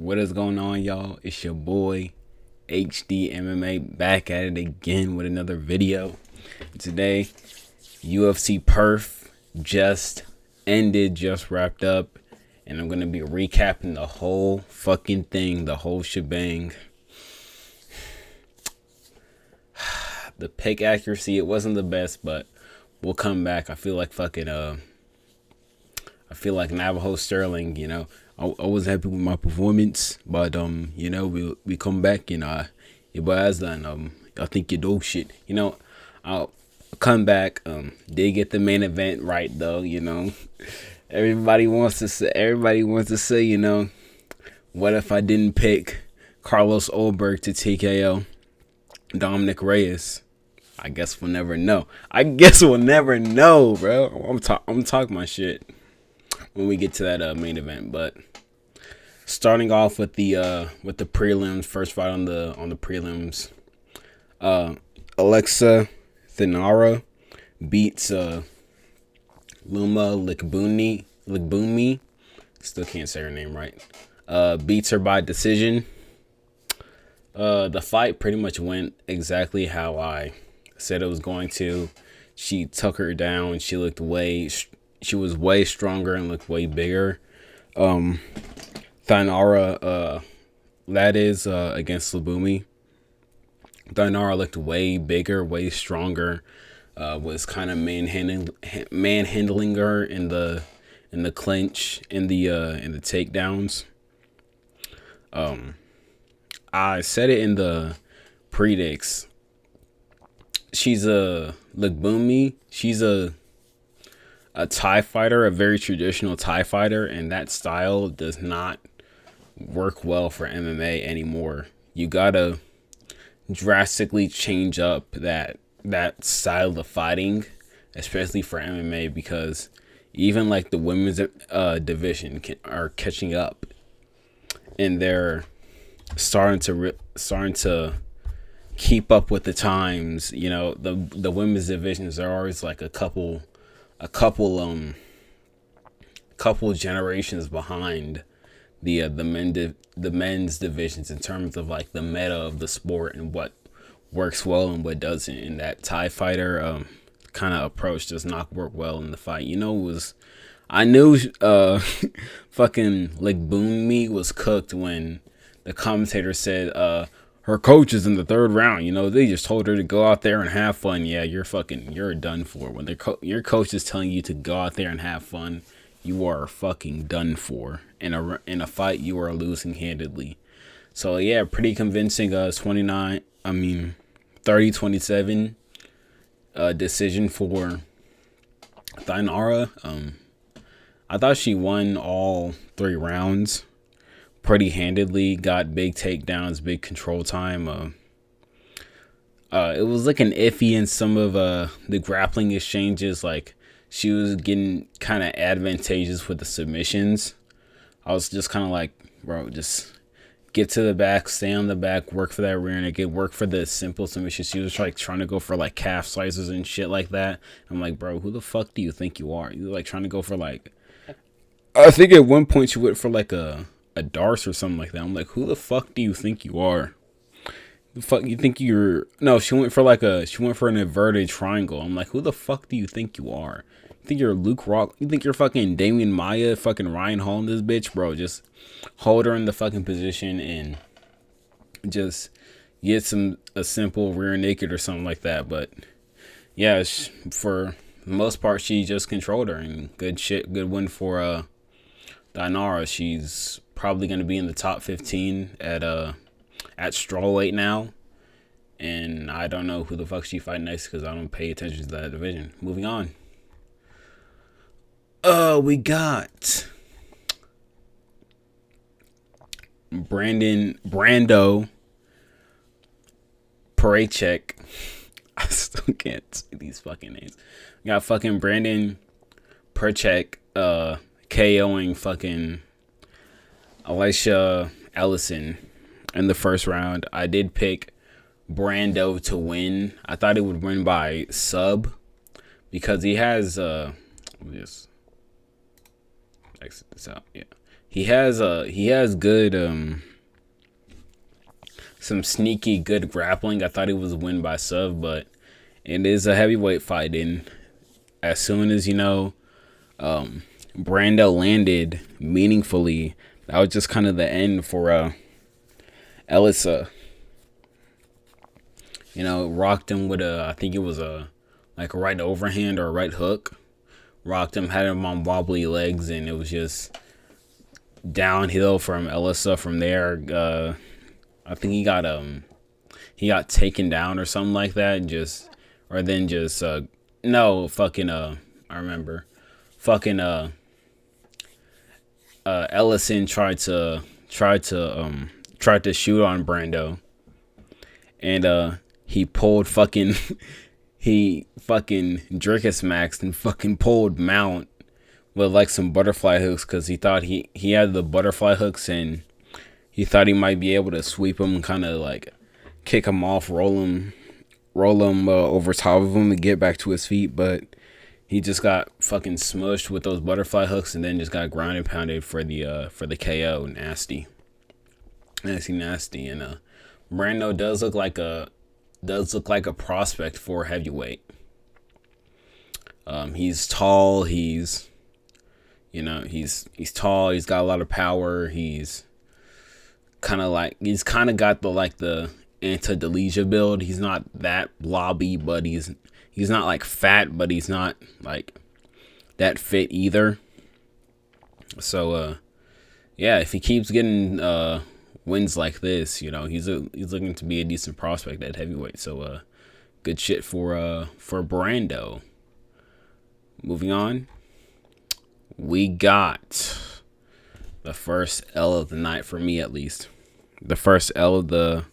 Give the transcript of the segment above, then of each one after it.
What is going on, y'all? It's your boy HD MMA back at it again with another video. Today, UFC Perth just ended, just wrapped up, and I'm gonna be recapping the whole fucking thing, the whole shebang. The pick accuracy, it wasn't the best, but we'll come back. I feel like Navajo Sterling, I was happy with my performance, but we come back, your boy has done. I think you do shit, I'll come back. Did get the main event right though, Everybody wants to say, what if I didn't pick Carlos Ulberg to TKO Dominic Reyes? I guess we'll never know. Bro. I'm talking my shit when we get to that main event. But starting off with the prelims, first fight on the prelims, Alexa Thinara beats Luma Ligbumi. Still can't say her name right. Beats her by decision. The fight pretty much went exactly how I said it was going to. She took her down. She was way stronger and looked way bigger. Thinara, that is against Ligbumi. Thinara looked way bigger, way stronger. Was kind of manhandling her in the clinch, in the takedowns. I said it in the predicts. She's a Ligbumi. She's a Thai fighter, a very traditional Thai fighter, and that style does not work well for MMA anymore. You gotta drastically change up that style of fighting, especially for MMA, because even like the women's division are catching up, and they're starting to keep up with the times. The women's divisions are always like a couple generations behind the men's divisions in terms of like the meta of the sport and what works well and what doesn't. And that Thai fighter kind of approach does not work well in the fight. I knew fucking Ligbumi was cooked when the commentator said her coach is in the third round. They just told her to go out there and have fun. Yeah, you're done for. When your coach is telling you to go out there and have fun, you are fucking done for. In a fight, you are losing handedly. So yeah, pretty convincing. 30-27 decision for Thinara. I thought she won all 3 rounds pretty handedly, got big takedowns, big control time. It was looking iffy in some of the grappling exchanges. Like, she was getting kind of advantageous with the submissions. I was just kind of like, bro, just get to the back, stay on the back, work for that rear naked, work for the simple submissions. She was like trying to go for like calf slicers and shit like that. I'm like, bro, who the fuck do you think you are? You're like trying to go for like, I think at one point she went for like a Darce or something like that. I'm like, who the fuck do you think you are? The fuck you think you're? No, she went for an inverted triangle. I'm like, who the fuck do you think you are? You think you're Luke Rock? You think you're fucking Damian Maya, fucking Ryan Hall in this bitch, bro? Just hold her in the fucking position and just get a simple rear naked or something like that. But yeah, for the most part, she just controlled her, and good win for Thinara. She's probably going to be in the top 15 at strawweight now, and I don't know who the fuck she fight next because I don't pay attention to that division. Moving on. We got Brando Parachek. I still can't say these fucking names. We got fucking Brandon Parachek KOing fucking Alicia Ellison in the first round. I did pick Brando to win. I thought he would win by sub because he has let me just exit this out. Yeah, he has good some sneaky good grappling. I thought he was a win by sub, but it is a heavyweight fight, and as soon as Brando landed meaningfully, that was just kind of the end for Elisa. Rocked him with I think it was a right overhand or a right hook. Rocked him, had him on wobbly legs, and it was just downhill from Elisa from there. I think he got taken down or something like that, and I remember fucking Ellison tried to shoot on Brando, and he pulled fucking he fucking Drickus Max and fucking pulled Mount with like some butterfly hooks, because he thought he had the butterfly hooks, and he thought he might be able to sweep him, kind of like kick him off, roll him over top of him and get back to his feet, but he just got fucking smushed with those butterfly hooks, and then just got ground and pounded for the KO. Nasty. And Brando does look like a prospect for heavyweight. He's tall. He's tall. He's got a lot of power. He's kind of got the Anta Delija build. He's not that blobby, but he's not like fat, but he's not like that fit either. So yeah, if he keeps getting wins like this, he's looking to be a decent prospect at heavyweight. So good shit for Brando. Moving on, we got the first L of the night, for me at least. The first L of the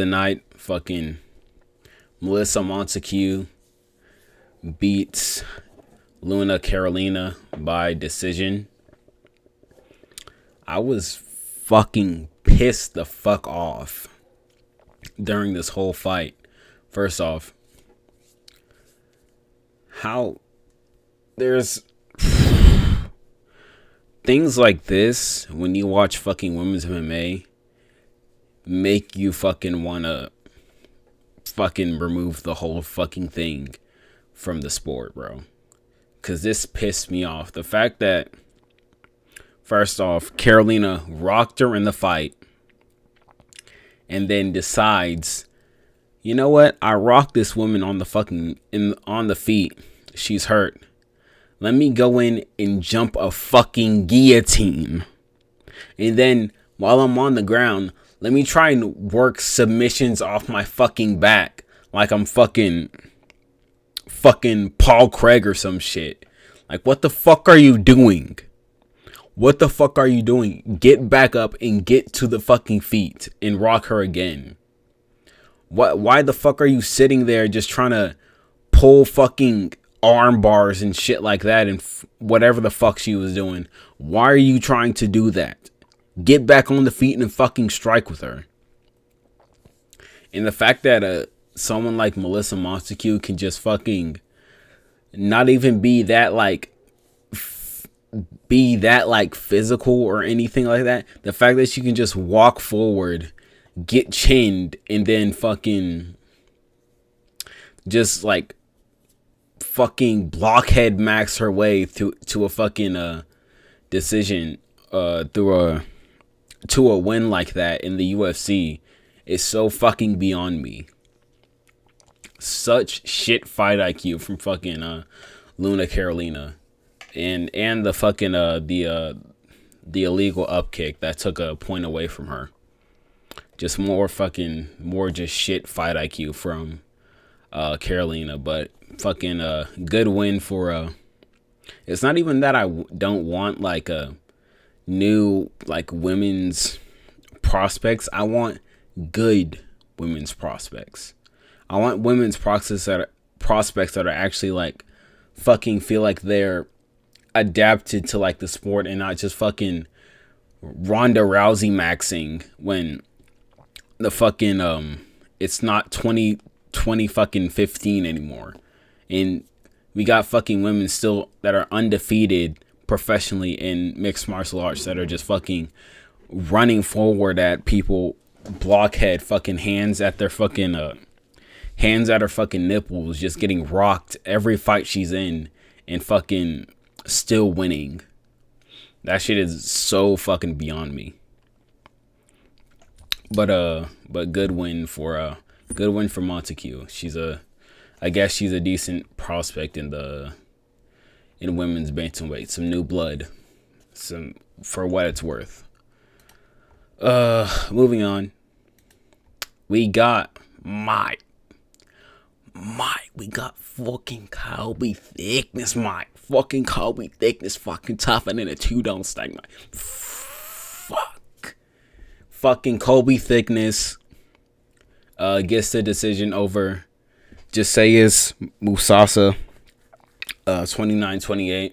night. Fucking Melissa Montague beats Luna Carolina by decision. I was fucking pissed the fuck off during this whole fight. First off, how there's things like this when you watch fucking women's MMA make you fucking wanna fucking remove the whole fucking thing from the sport, bro. Cause this pissed me off. The fact that, first off, Carolina rocked her in the fight and then decides, you know what? I rocked this woman on the feet. She's hurt. Let me go in and jump a fucking guillotine. And then while I'm on the ground, let me try and work submissions off my fucking back like I'm fucking Paul Craig or some shit. Like, what the fuck are you doing? What the fuck are you doing? Get back up and get to the fucking feet and rock her again. Why the fuck are you sitting there just trying to pull fucking arm bars and shit like that and whatever the fuck she was doing? Why are you trying to do that? Get back on the feet and fucking strike with her. And the fact that someone like Melissa Montague can just fucking not even be that like physical or anything like that. The fact that she can just walk forward, get chinned, and then fucking just like fucking blockhead max her way to a fucking decision to a win like that in the UFC is so fucking beyond me. Such shit fight IQ from fucking Luna Carolina, and the fucking the illegal up kick that took a point away from her. Just more just shit fight IQ from Carolina, but fucking good win for it's not even that I don't want like a new like women's prospects. I want good women's prospects. I want women's prospects that are actually like fucking feel like they're adapted to like the sport and not just fucking Ronda Rousey maxing when the fucking it's not 20 fucking 15 anymore. And we got fucking women still that are undefeated professionally in mixed martial arts that are just fucking running forward at people, blockhead, fucking hands at their fucking hands at her fucking nipples, just getting rocked every fight she's in and fucking still winning. That shit is so fucking beyond me. But good win for Montague. I guess she's a decent prospect in women's bantamweight. Some new blood. Some, for what it's worth. Moving on. We got we got fucking Colby Thickness, fucking Colby Thickness, fucking tougher than a 2-don't stack, fuck. Fucking Colby Thickness gets the decision over Jesayas Musasa, 29-28.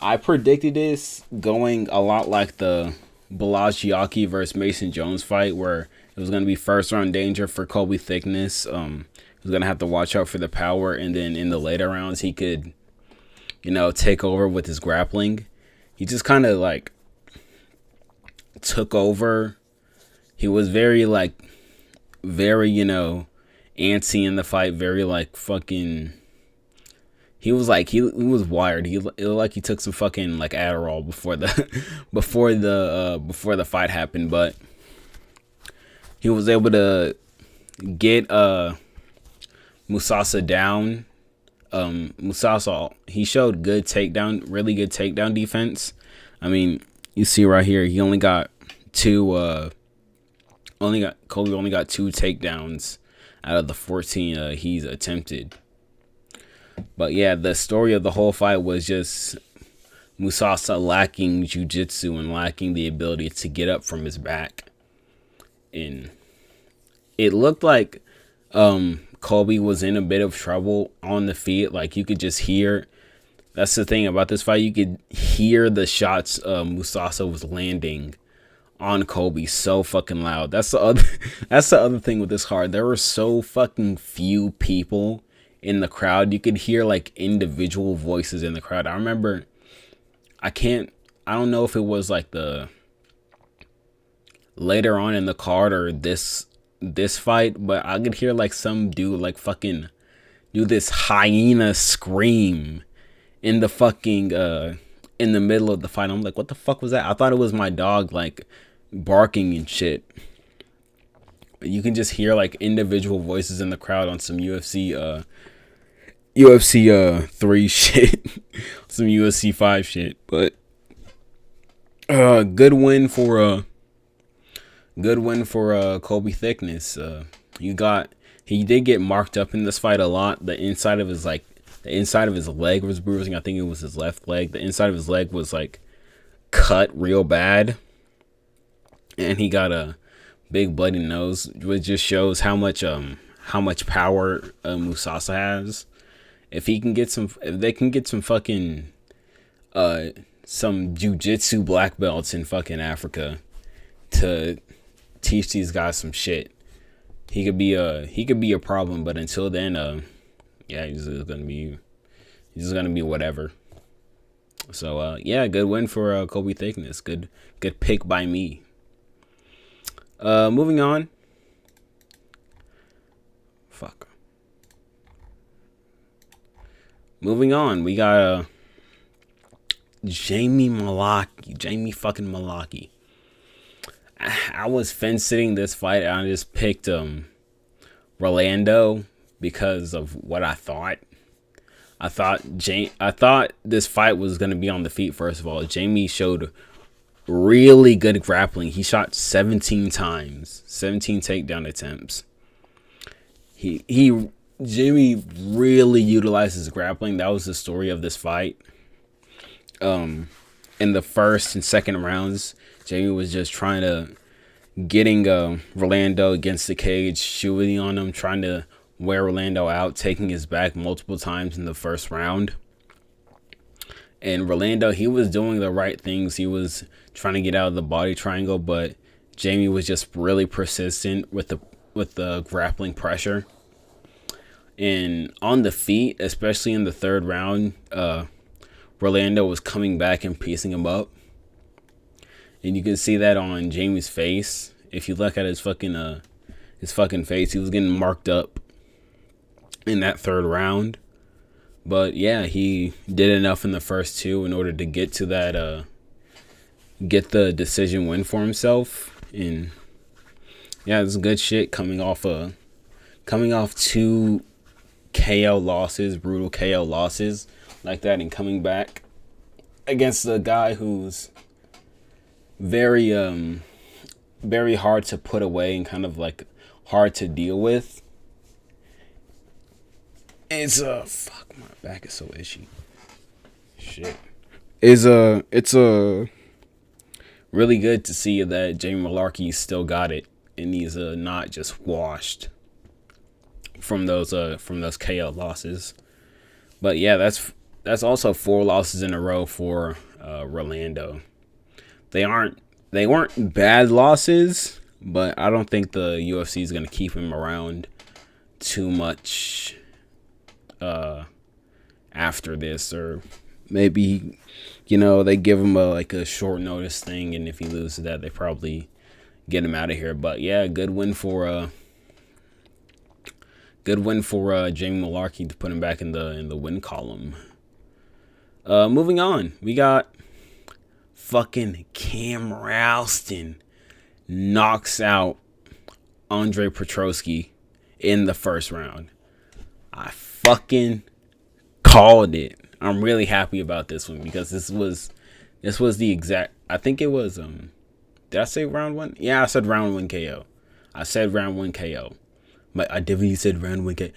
I predicted this going a lot like the Balajiaki versus Mason Jones fight, where it was going to be first round danger for Colby Thickness. He was going to have to watch out for the power, and then in the later rounds he could, take over with his grappling. He just kind of like took over. He was very antsy in the fight, very like fucking. He was like he was wired. It looked like he took some fucking like Adderall before the fight happened, but he was able to get Musasa down. Musasa, he showed really good takedown defense. I mean, you see right here, he only got two. Colby only got 2 takedowns out of the 14 he's attempted. But yeah, the story of the whole fight was just Musasa lacking jiu-jitsu and lacking the ability to get up from his back. And it looked like Colby was in a bit of trouble on the feet. Like, you could just hear. That's the thing about this fight. You could hear the shots Musasa was landing on Colby so fucking loud. That's the other thing with this card. There were so fucking few people in the crowd. You could hear like individual voices in the crowd. I remember, I don't know if it was like the later on in the card or this fight, but I could hear like some dude like fucking do this hyena scream in the fucking in the middle of the fight. I'm like, what the fuck was that? I thought it was my dog like barking and shit. But you can just hear like individual voices in the crowd on some UFC 3 shit, some UFC 5 shit. But good win for Colby Thickness. He did get marked up in this fight a lot. The inside of his leg was bruising. I think it was his left leg. The inside of his leg was like cut real bad, and he got a big bloody nose, which just shows how much power Musasa has. If they can get some fucking some jiu-jitsu black belts in fucking Africa to teach these guys some shit, he could be a problem. But until then, he's just gonna be whatever. So good win for Colby Thickness. Good pick by me. Moving on. Moving on, we got Jamie fucking Malaki. I was fence sitting this fight, and I just picked Rolando because of what I thought. I thought this fight was gonna be on the feet. First of all, Jamie showed really good grappling. He shot 17 times, 17 takedown attempts. Jamie really utilizes grappling. That was the story of this fight. In the first and second rounds, Jamie was just trying to getting Rolando against the cage, shooting on him, trying to wear Rolando out, taking his back multiple times in the first round. And Rolando, he was doing the right things. He was trying to get out of the body triangle, but Jamie was just really persistent with the grappling pressure. And on the feet, especially in the third round, Rolando was coming back and piecing him up. And you can see that on Jamie's face. If you look at his fucking face, he was getting marked up in that third round. But yeah, he did enough in the first two in order to get to that, get the decision win for himself. And yeah, it's good shit coming off two KO losses, brutal KO losses like that, and coming back against a guy who's very very hard to put away and kind of like hard to deal with. It's fuck, my back is so itchy. Shit. It's really good to see that Jamie Mullarkey still got it and he's not just washed from those KO losses. But yeah, that's also 4 losses in a row for Rolando. They weren't bad losses, but I don't think the UFC is going to keep him around too much after this, or maybe, you know, they give him a short notice thing, and if he loses that, they probably get him out of here. But yeah, good win for Jamie Mullarkey to put him back in the win column. Moving on, we got fucking Cam Ralston knocks out Andre Petroski in the first round. I fucking called it. I'm really happy about this one because this was the exact, I think it was did I say round 1? Yeah, I said round 1 KO. I said round 1 KO. But I definitely said round 1 KO.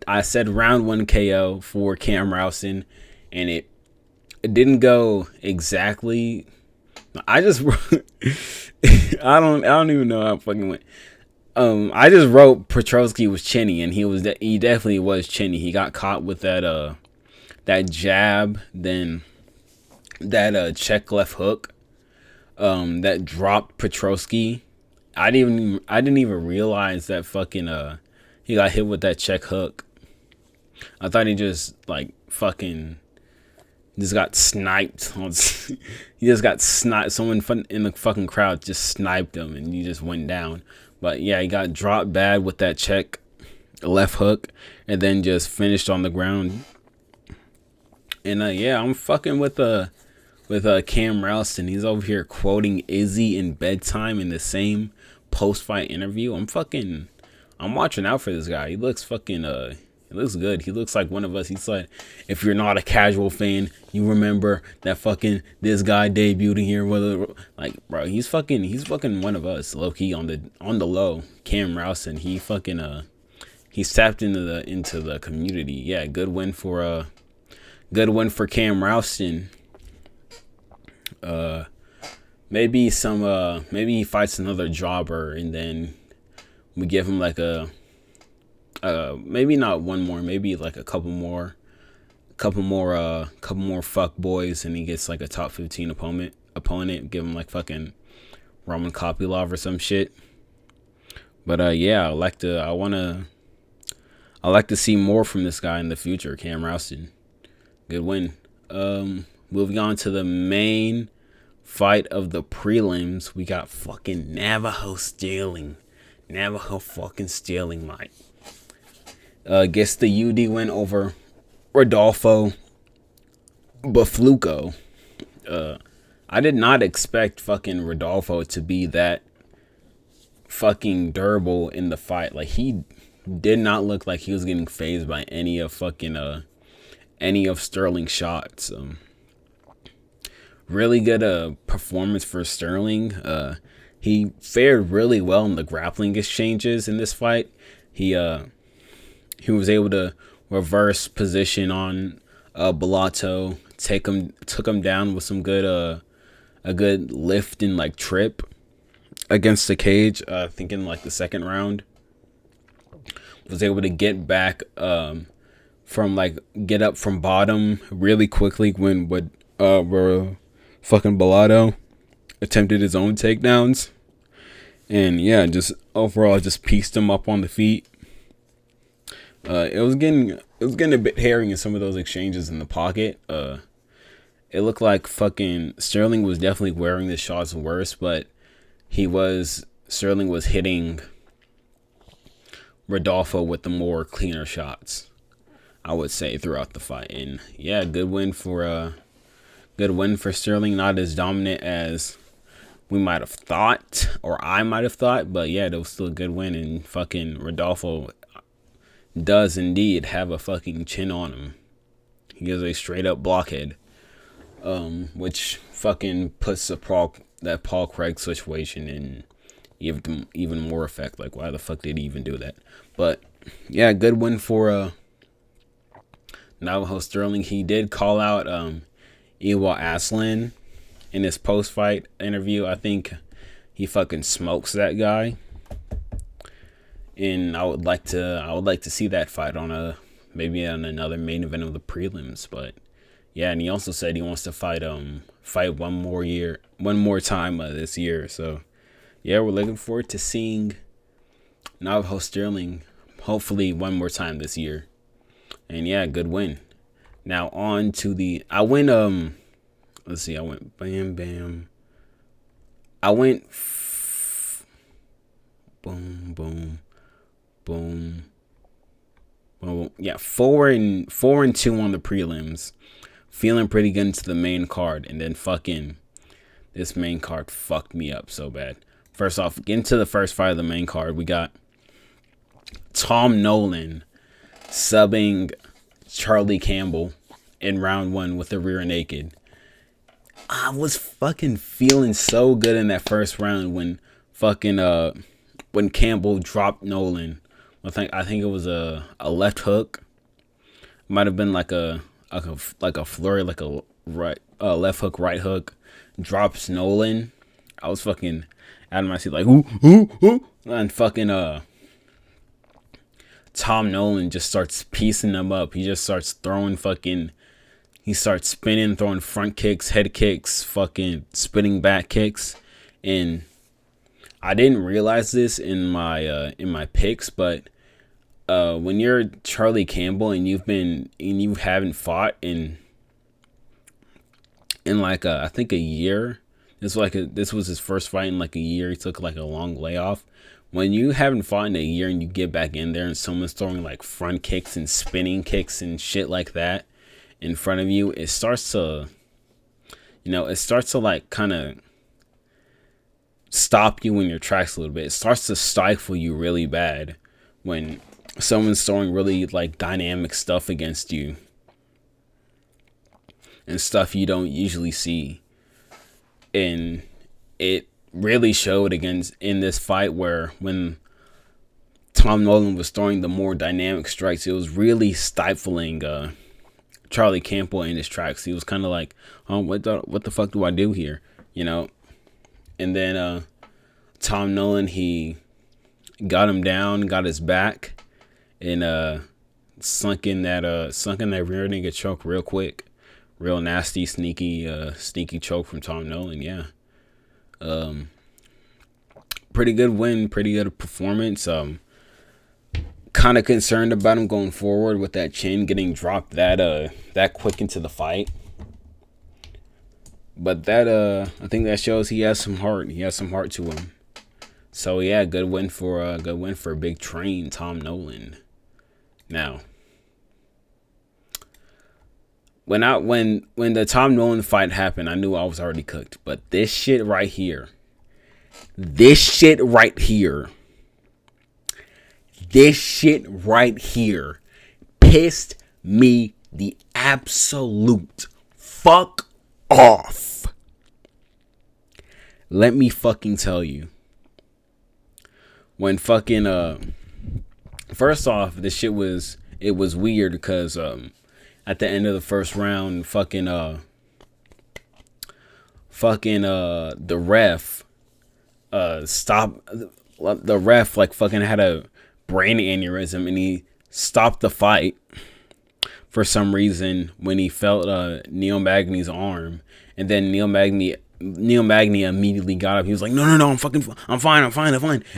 I said round 1 KO for Cam Ralston, and it didn't go exactly. I just I don't even know how it fucking went. I just wrote Petroski was chinny, and he definitely was chinny. He got caught with that jab, then that check left hook that dropped Petroski. I didn't even realize that fucking he got hit with that check hook. I thought he just like fucking just got sniped. He just got sniped. Someone in the fucking crowd just sniped him, and he just went down. But yeah, he got dropped bad with that check left hook, and then just finished on the ground. And yeah, I'm fucking with Cam Ralston. He's over here quoting Izzy in Bedtime in the same post-fight interview. I'm watching out for this guy. He looks fucking he looks good. He looks like one of us. He's like, if you're not a casual fan, you remember that fucking this guy debuted in here. Whether like, bro, he's fucking one of us. Low key on the low. Cam Ralston. He fucking he's tapped into the community. Yeah, good win for Cam Ralston. Maybe he fights another jobber, and then we give him like maybe not one more, maybe like a couple more fuck boys, and he gets like a top 15 opponent. Give him like fucking Roman Kopylov or some shit. But yeah, I like to see more from this guy in the future, Cam Ralston. Good win. Moving on to the main fight of the prelims, we got fucking Navajo fucking Sterling, Mike. Gets the UD win over Rodolfo Bafluco. I did not expect fucking Rodolfo to be that fucking durable in the fight. Like, he did not look like he was getting phased by any of Sterling's shots. Really good performance for Sterling. He fared really well in the grappling exchanges in this fight. He was able to reverse position on Bellato, took him down with some good a good lift and like trip against the cage. I think in like the second round, was able to get back get up from bottom really quickly when fucking Bellato attempted his own takedowns. And yeah, just overall just pieced him up on the feet. It was getting a bit hairy in some of those exchanges in the pocket. it looked like fucking Sterling was definitely wearing the shots worse, but Sterling was hitting Rodolfo with the more cleaner shots, I would say, throughout the fight. And yeah, good win for Sterling. Not as dominant as we might have thought, or I might have thought, but yeah, it was still a good win. And fucking Rodolfo does indeed have a fucking chin on him. He is a straight up blockhead, which fucking puts that Paul Craig situation in even more effect. Like, why the fuck did he even do that? But yeah, good win for Navajo Sterling. He did call out Ewa Aslan in his post-fight interview. I think he fucking smokes that guy, and I would like to see that fight on maybe on another main event of the prelims. But yeah, and he also said he wants to fight one more time this year. So yeah, we're looking forward to seeing Navajo Sterling hopefully one more time this year. And yeah, good win. Now on to I went bam bam. I went boom boom boom boom. Yeah, 4-2 on the prelims. Feeling pretty good into the main card, and then fucking this main card fucked me up so bad. First off, getting to the first fight of the main card, we got Tom Nolan subbing Charlie Campbell in round 1 with the rear naked. I was fucking feeling so good in that first round when when Campbell dropped Nolan. I think it was a left hook. Might have been like a flurry, like a left hook, right hook. Drops Nolan. I was fucking out of my seat, like ooh, and fucking Tom Nolan just starts piecing them up. He just starts he starts spinning, throwing front kicks, head kicks, fucking spinning back kicks. And I didn't realize this in my picks, but when you're Charlie Campbell and you haven't fought in like I think a year. This was his first fight in like a year. He took like a long layoff. When you haven't fought in a year and you get back in there and someone's throwing like front kicks and spinning kicks and shit like that in front of you, it starts to like kind of stop you in your tracks a little bit. It starts to stifle you really bad when someone's throwing really like dynamic stuff against you and stuff you don't usually see. And it really showed in this fight where when Tom Nolan was throwing the more dynamic strikes, it was really stifling Charlie Campbell in his tracks. He was kind of like, oh, what the fuck do I do here? And then Tom Nolan, he got him down, got his back, and sunk in that rear naked choke real quick. Real nasty, sneaky choke from Tom Nolan. Yeah. Pretty good win, pretty good performance. Kind of concerned about him going forward with that chin getting dropped that quick into the fight. But I think that shows he has some heart. He has some heart to him. So yeah, good win for Big Train Tom Nolan. Now, when the Tom Nolan fight happened, I knew I was already cooked. But this shit right here pissed me the absolute fuck off. Let me fucking tell you. When fucking first off, this shit was weird because at the end of the first round, the ref stopped. The ref like fucking had a brain aneurysm and he stopped the fight for some reason when he felt Neil Magny's arm, and then Neil Magny immediately got up. He was like, no, I'm fine.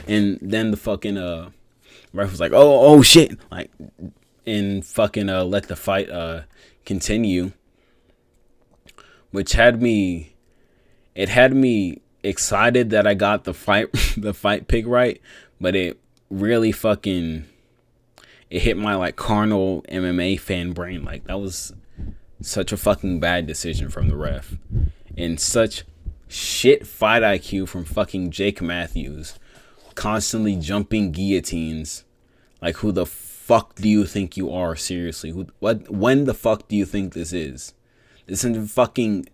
And then the fucking ref was like, oh shit, like, and fucking let the fight continue. which had me excited that I got the fight the fight pick right, but it really fucking it hit my like carnal MMA fan brain. Like, that was such a fucking bad decision from the ref, and such shit fight IQ from fucking Jake Matthews, constantly jumping guillotines. Like, who the fuck do you think you are? Seriously, when the fuck do you think this is? This isn't fucking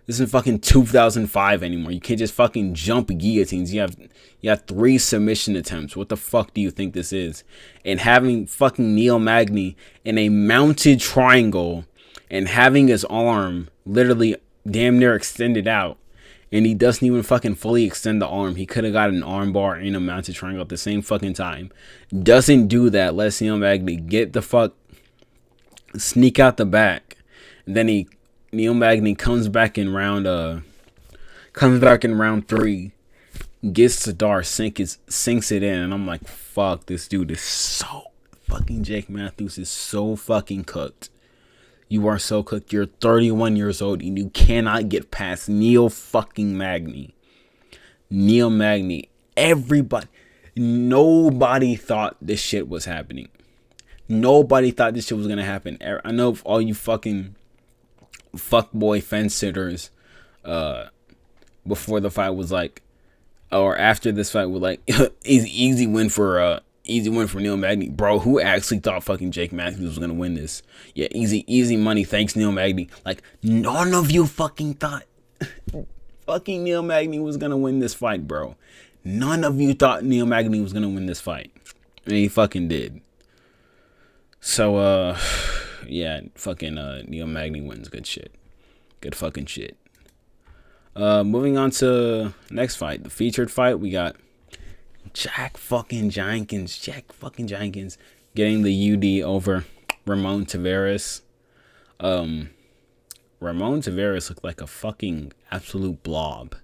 2005 anymore. You can't just fucking jump guillotines. You have 3 submission attempts. What the fuck do you think this is? And having fucking Neil Magny in a mounted triangle and having his arm literally damn near extended out, and he doesn't even fucking fully extend the arm. He could have got an arm bar and a mounted triangle at the same fucking time. Doesn't do that. Lets Neil Magny sneak out the back. And then Neil Magny comes back in round 3, gets Sadar, sinks it in, and I'm like, fuck, this dude is so fucking Jake Matthews is so fucking cooked. You are so cooked. You're 31 years old and you cannot get past Neil fucking Magny. Neil Magny. Nobody thought this shit was happening. Nobody thought this shit was gonna happen. I know all you fucking fuckboy fence sitters before the fight was like, or after this fight was like, easy win for Neil Magny. Bro, who actually thought fucking Jake Matthews was gonna win this? Yeah, easy money, thanks Neil Magny. Like, none of you fucking thought fucking Neil Magny was gonna win this fight, bro. None of you thought Neil Magny was gonna win this fight, and he fucking did. So yeah, fucking Neil Magny wins. Good shit. Good fucking shit. Moving on to next fight, the featured fight. We got Jack fucking Jenkins getting the UD over Ramon Taveras. Ramon Taveras looked like a fucking absolute blob.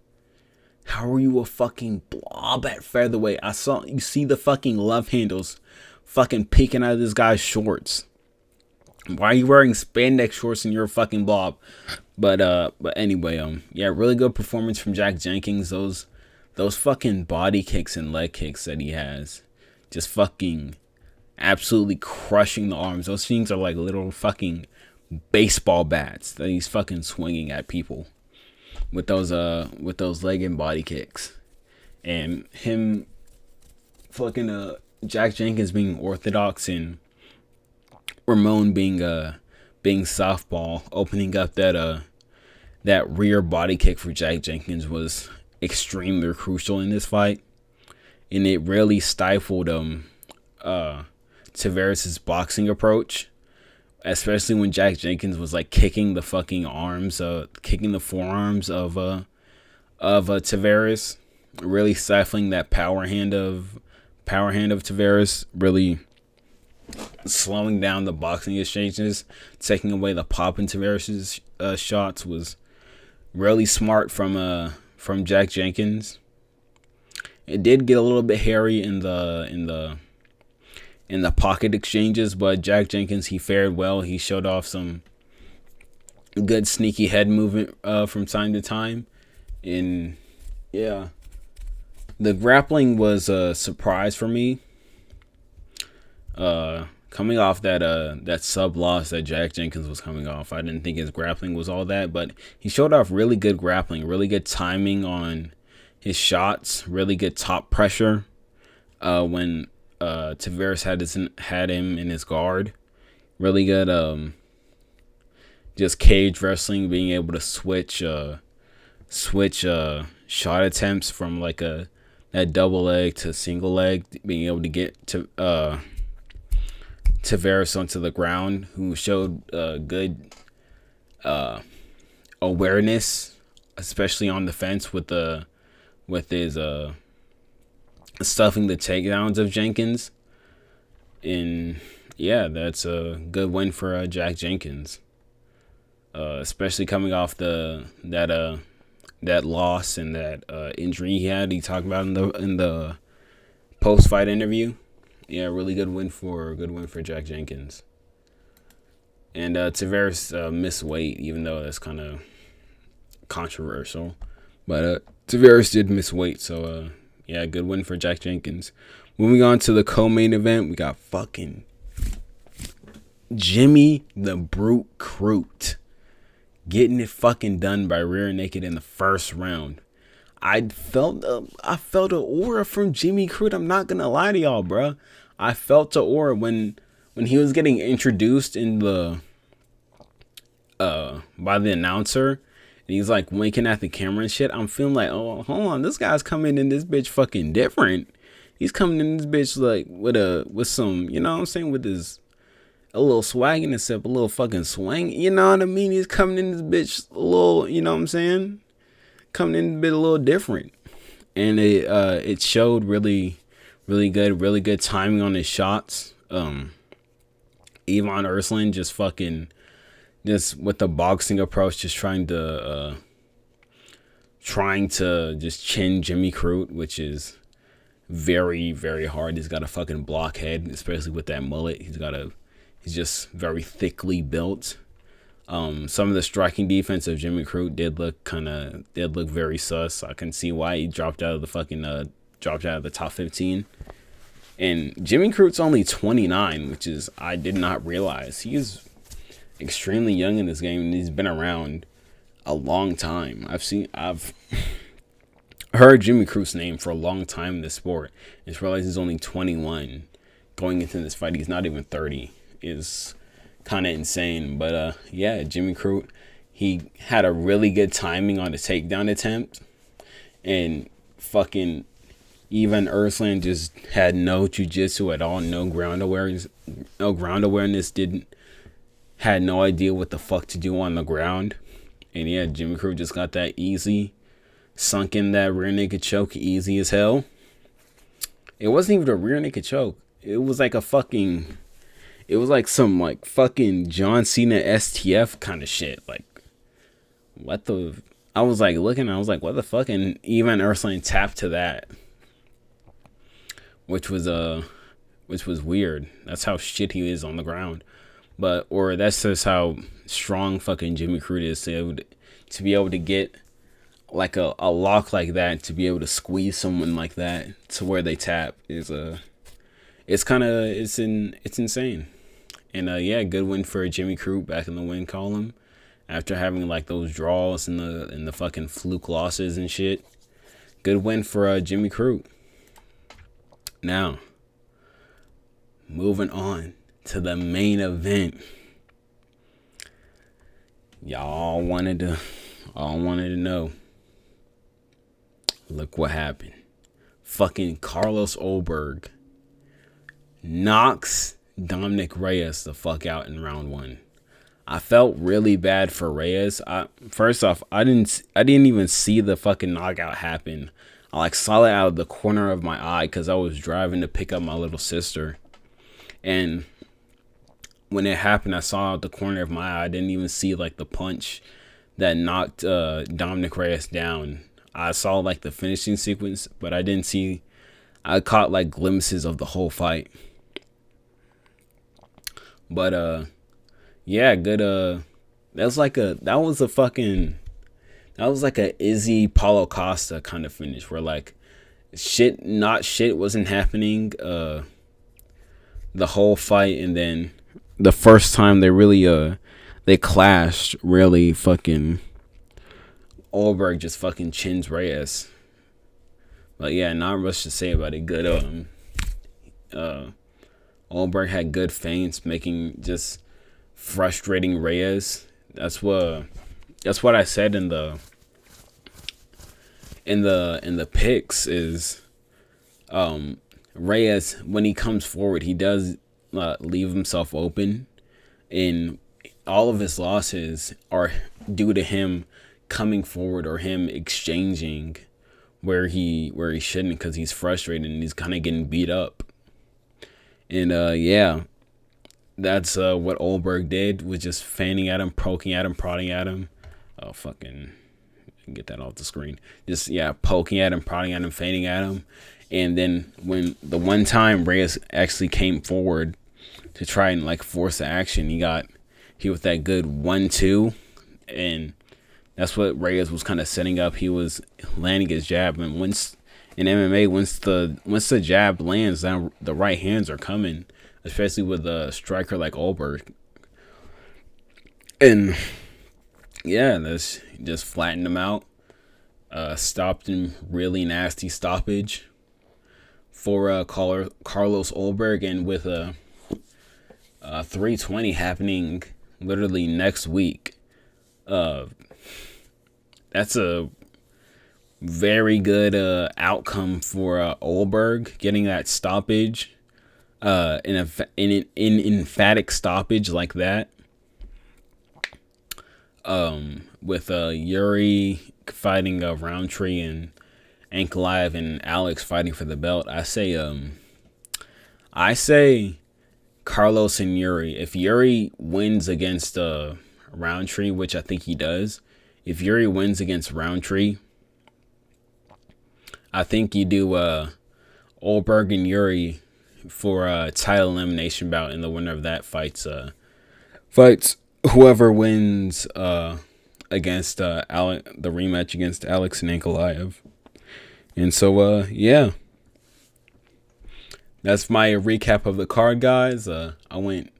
How are you a fucking blob at featherweight? You see the fucking love handles fucking peeking out of this guy's shorts. Why are you wearing spandex shorts and you're a fucking blob? But anyway, yeah, really good performance from Jack Jenkins. Those fucking body kicks and leg kicks that he has, just fucking absolutely crushing the arms. Those things are like little fucking baseball bats that he's fucking swinging at people with those leg and body kicks. And him fucking Jack Jenkins being orthodox and Ramon being softball, opening up that rear body kick for Jack Jenkins was extremely crucial in this fight, and it really stifled Taveras' boxing approach, especially when Jack Jenkins was like kicking the fucking arms, kicking the forearms of Taveras, really stifling that power hand of Taveras, really slowing down the boxing exchanges, taking away the pop in Taveras' shots was really smart from Jack Jenkins. It did get a little bit hairy in the pocket exchanges, but Jack Jenkins, he fared well. He showed off some good sneaky head movement from time to time, and yeah, the grappling was a surprise for me. Coming off that sub loss that Jack Jenkins was coming off, I didn't think his grappling was all that, but he showed off really good grappling, really good timing on his shots, really good top pressure when Taveras had him in his guard. Really good just cage wrestling, being able to switch shot attempts from like that double leg to single leg, being able to get to Taveras onto the ground, who showed good awareness, especially on the fence with his stuffing the takedowns of Jenkins. And yeah, that's a good win for Jack Jenkins, especially coming off that loss and that injury he had. He talked about in the post fight interview. Yeah, really good win for Jack Jenkins. And Taveras missed weight, even though that's kind of controversial. But Tavares did miss weight, so yeah, good win for Jack Jenkins. Moving on to the co-main event, we got fucking Jimmy the Brute Crute getting it fucking done by rear naked in the first round. I felt an aura from Jimmy Crute. I'm not gonna lie to y'all, bro. I felt the aura when he was getting introduced in the by the announcer, and he's like winking at the camera and shit. I'm feeling like, oh, hold on, this guy's coming in this bitch fucking different. He's coming in this bitch like with some, you know what I'm saying, with his a little swag in himself, a little fucking swing. You know what I mean? He's coming in this bitch a little, you know what I'm saying? Coming in a bit a little different, and it showed really good timing on his shots. Ivan Ersland just with the boxing approach, just trying to just chin Jimmy Crute, which is very, very hard. He's got a fucking blockhead, especially with that mullet. He's just very thickly built. Some of the striking defense of Jimmy Crute did look very sus. I can see why he dropped out of the top 15. And Jimmy Crute's only 29, which is, I did not realize. He's extremely young in this game, and he's been around a long time. I've heard Jimmy Crute's name for a long time in this sport, and just realized he's only 21 going into this fight. He's not even 30. Is kind of insane. But yeah, Jimmy Crute, he had a really good timing on the takedown attempt, and fucking Ivan Ersland just had no jiu-jitsu at all, no ground awareness, had no idea what the fuck to do on the ground. And yeah, Jimmy Crute just got that easy, sunk in that rear naked choke, easy as hell. It wasn't even a rear naked choke. It was like some like fucking John Cena STF kind of shit. Like, what the? I was like looking, I was like, what the fuck? And Ivan Ersland tapped to that, which was weird. That's how shit he is on the ground. Or that's just how strong fucking Jimmy Crute is to be able to get like a lock like that, to be able to squeeze someone like that to where they tap it's insane. And yeah, good win for Jimmy Crute, back in the win column after having like those draws and the fucking fluke losses and shit. Good win for Jimmy Crute. Now, moving on to the main event. Y'all wanted to know. Look what happened. Fucking Carlos Ulberg knocks Dominic Reyes the fuck out in round 1. I felt really bad for Reyes. First off, I didn't even see the fucking knockout happen. I like saw it out of the corner of my eye because I was driving to pick up my little sister. And when it happened, I saw out the corner of my eye. I didn't even see like the punch that knocked Dominic Reyes down. I saw like the finishing sequence, but I didn't see. I caught like glimpses of the whole fight. But yeah, good. That was like a Izzy Paulo Costa kind of finish, where like shit wasn't happening the whole fight, and then the first time they clashed, really fucking Ulberg just fucking chins Reyes. But yeah, not much to say about it. Good Ulberg had good feints, making just frustrating Reyes. That's what I said in the picks is Reyes, when he comes forward, he does leave himself open, and all of his losses are due to him coming forward or him exchanging where he shouldn't, because he's frustrated and he's kind of getting beat up. And yeah, that's what Ulberg did, was just fanning at him, poking at him, prodding at him. Oh, fucking get that off the screen. Just, yeah, poking at him, prodding at him, fanning at him. And then when the one time Reyes actually came forward to try and like force the action, he with that good 1-2, and That's what Reyes was kind of setting up. He was landing his jab, and once in MMA, once the jab lands, then the right hands are coming, especially with a striker like Olberg. And yeah, that's just flattened him out. Stopped him, really nasty stoppage for Carlos Olberg, and with a 320 happening literally next week. That's a very good outcome for Olberg, getting that stoppage, in an emphatic stoppage like that. With Yuri fighting Roundtree and Ankalaev and Alex fighting for the belt, I say Carlos and Yuri. If Yuri wins against Roundtree, which I think he does, if Yuri wins against Roundtree, I think you do Olberg and Yuri for a title elimination bout, and the winner of that fights whoever wins against the rematch against Alex and Ankalaev. And so yeah, that's my recap of the card, guys. I went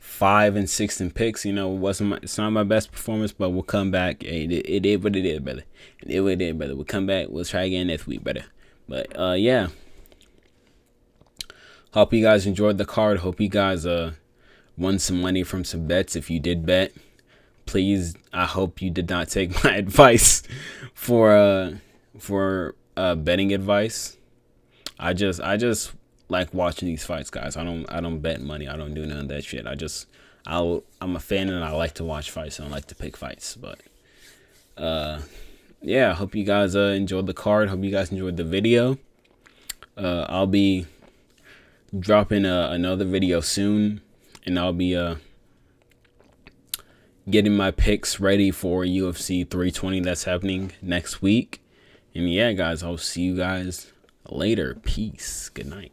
5-6 in picks. You know, it's not my best performance, but we'll come back. It did what it did, brother. It did what it did, brother. We'll come back. We'll try again next week, brother. But yeah, hope you guys enjoyed the card. Hope you guys won some money from some bets. If you did bet, please, I hope you did not take my advice for betting advice. I just like watching these fights, guys. I don't bet money. I don't do none of that shit. I'm a fan, and I like to watch fights. I don't like to pick fights. But yeah, I hope you guys enjoyed the card. Hope you guys enjoyed the video. I'll be dropping another video soon, and I'll be getting my picks ready for UFC 320 that's happening next week. And yeah, guys, I'll see you guys later. Peace. Good night.